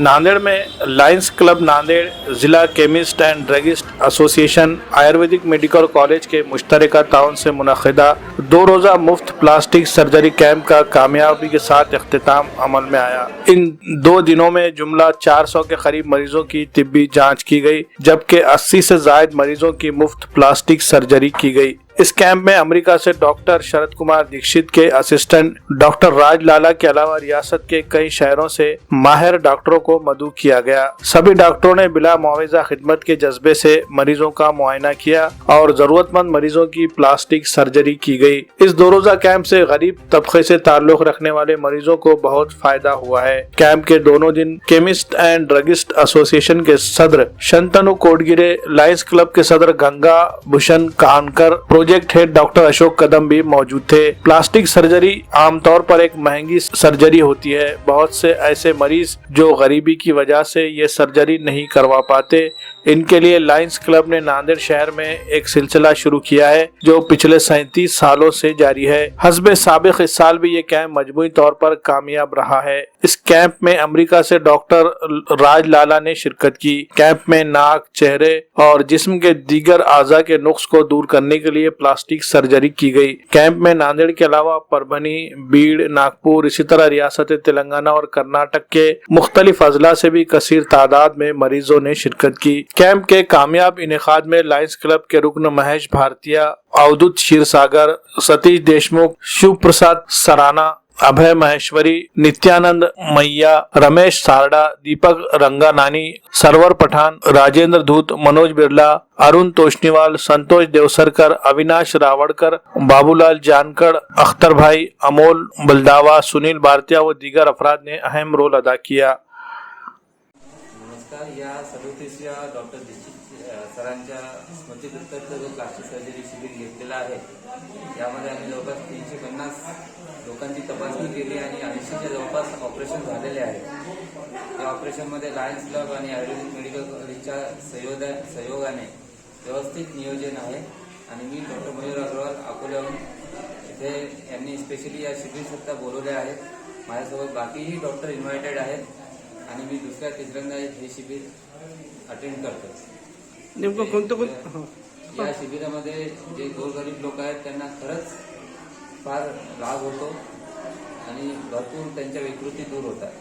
नांदेड़ में Lions club Nanded, जिला chemist and druggist association, Ayurvedic medical college के मुश्तरका ताउन से मुनक़िदा 2 रोज़ा मुफ्त प्लास्टिक सर्जरी कैंप का कामयाबी के साथ इख्तिताम अमल में आया। इन 2 दिनों में जुमला 400 के करीब मरीजों की तिब्बी जांच की गई, जबकि 80 से ज़ायद मरीजों की मुफ्त प्लास्टिक सर्जरी की गई। इस कैंप में अमेरिका से डॉक्टर शरद कुमार दीक्षित के असिस्टेंट डॉक्टर राज लाला के अलावा रियासत के कई शहरों से माहिर डॉक्टरों को मदऊ किया गया। सभी डॉक्टरों ने बिला मुआवजा खिदमत के जज्बे से मरीजों का मुआयना किया और जरूरतमंद मरीजों की प्लास्टिक सर्जरी की गई। इस 2 रोजा कैंप से गरीब तबके से ताल्लुक रखने वाले मरीजों को बहुत फायदा हुआ है। कैंप के दोनों दिन केमिस्ट एंड ड्रगिस्ट एसोसिएशन के सदर शंतनु कोटगिरे, लायंस क्लब के सदर Ganga Bhushan Kankar, project head doctor Ashok Kadam भी मौजूद थे। प्लास्टिक सर्जरी आमतौर पर एक महंगी सर्जरी होती है। बहुत से ऐसे मरीज जो गरीबी की वजह से ये सर्जरी नहीं करवा पाते, इनके लिए लायंस क्लब ने नांदेड़ शहर में एक सिलसिला शुरू किया है जो पिछले 37 सालों से जारी है। हस्बे साबिक इस साल भी ये कैंप मजमूई तौर पर कामयाब रहा है। इस कैंप में अमेरिका से डॉक्टर राज लाला ने शिरकत की। कैंप में नाक, चेहरे और जिस्म के दीगर आज़ा के नुक्स को दूर करने के लिए प्लास्टिक सर्जरी की गई। कैंप में नांदेड़ के अलावा परभनी, बीड़, नागपुर, इसी तरह रियासत तेलंगाना और कर्नाटक के मुख्तलिफ अजला से भी कसीर तादाद में मरीजों ने शिरकत की। कैंप के कामयाब इनेकाद में लायंस क्लब के रुकन महेश भारतीय, अवधूत क्षीरसागर, सतीश देशमुख, शिव प्रसाद सराना, अभय महेश्वरी, नित्यानंद मैया, रमेश सारडा, दीपक रंगानानी, सरवर पठान, राजेंद्र धूत, मनोज बिरला, अरुण तोशनीवाल, संतोष देवसरकर, अविनाश रावड़कर, बाबूलाल जानकर, अख्तर भाई, अमोल बलदावा, सुनील भारतीय व दीगर अफराद ने अहम रोल अदा किया। नमस्कार, या 37व्या डॉक्टर दीक्षित सरांच्या स्मृतीप्रित्यर्थ जो प्लास्टिक सर्जरी शिबिर घेतलेला आहे, यामध्ये आम्ही जवळपास 350 लोकांची तपासणी केली आणि 80च्या जवळपास ऑपरेशन झालेले आहे। या ऑपरेशनमध्ये लायन्स क्लब आणि आयुर्वेदिक मेडिकल कॉलेजच्या सहयोगाने व्यवस्थित नियोजन आहे आणि मी डॉक्टर मयूर अग्रवाल अकोल्याहून इथे यांनी स्पेशली या शिबिरकरता बोलवले आहेत। माझ्यासोबत बाकीही डॉक्टर इन्व्हायटेड आहेत आणि मी दुसऱ्या तिसऱ्यांदा हे शिबिर अटेंड करतो। नेमकं कोणतं या शिबिरामध्ये जे गोरगरीब लोक आहेत त्यांना खरंच फार लाभ होतो आणि भरपूर त्यांच्या विकृती दूर होतात।